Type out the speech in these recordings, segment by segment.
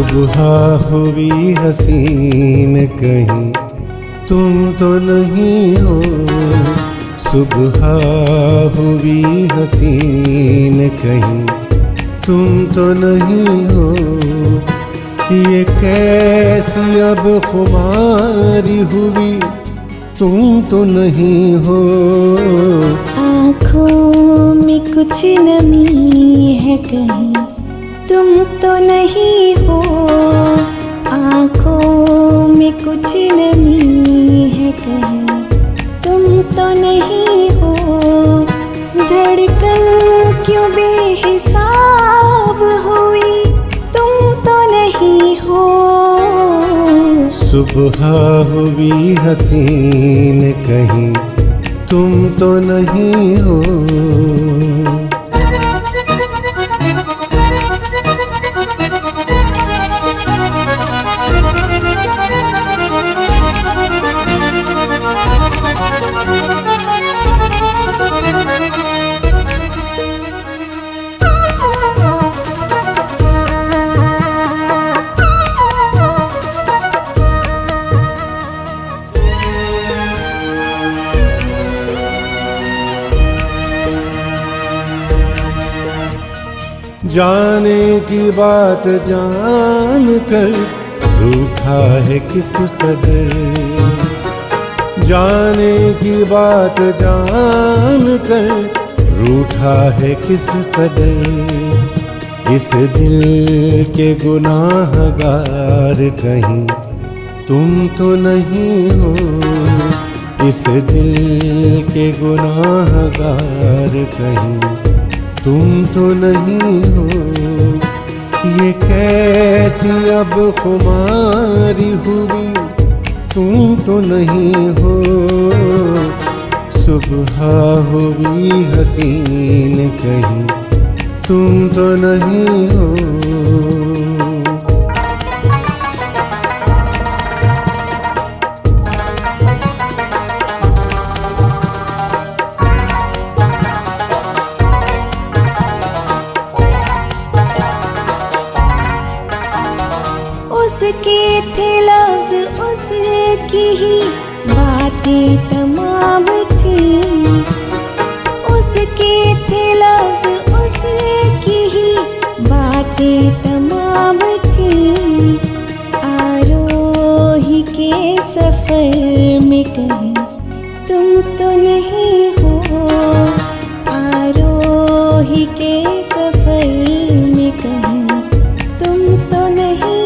सुबह हुई हसीन कहीं तुम तो नहीं हो। सुबह हुई हसीन कहीं तुम तो नहीं हो। ये कैसी अब खुमारी हुई तुम तो नहीं हो। आँखों में कुछ नमी है कहीं तुम तो नहीं हो। आँखों में कुछ नमी है कहीं तुम तो नहीं हो। धड़कन क्यों बेहिसाब हुई तुम तो नहीं हो। सुबह हुई हसीन कहीं तुम तो नहीं हो। जाने की बात जान कर रूठा है किस कदर। जाने की बात जान कर रूठा है किस कदर। इस दिल के गुनाहगार कहीं तुम तो नहीं हो। इस दिल के गुनाहगार कहीं तुम तो नहीं हो। ये कैसी अब खुमारी हुई तुम तो नहीं हो। सुबह हुई हसीन कहीं तुम तो नहीं हो। उसके थे लफ्ज उसकी ही बातें तमाम थी। उसके थे लफ्ज उसकी ही बातें तमाम थी। आरोही के सफर में कहीं तुम तो नहीं हो। आरोही के सफर में कहीं तुम तो नहीं।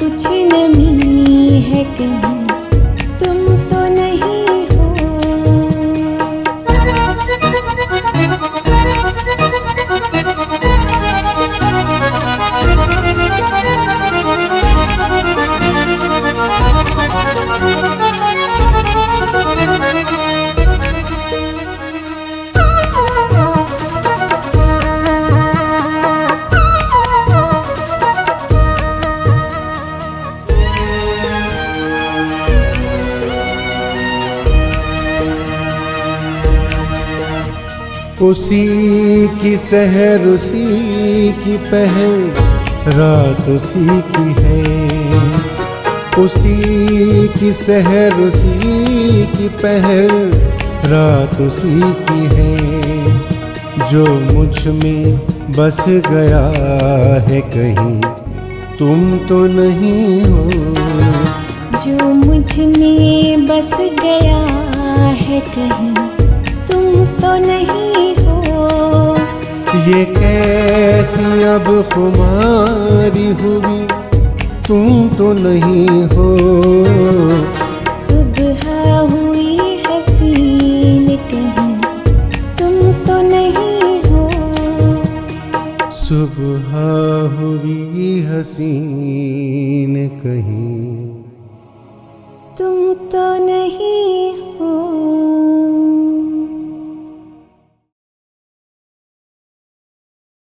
कुछ नमी है कहीं तुम तो नहीं हो। उसी की सहर उसी की पहर रात उसी की है। उसी की सहर उसी की पहर रात उसी की है। जो मुझ में बस गया है कहीं तुम तो नहीं हो। जो मुझ में बस गया है कहीं तुम तो नहीं हो। ये कैसी अब खुमारी हुई तुम तो नहीं हो। सुबह हुई हसीन कहीं तुम तो नहीं हो। सुबह हुई हसीन कहीं तुम तो नहीं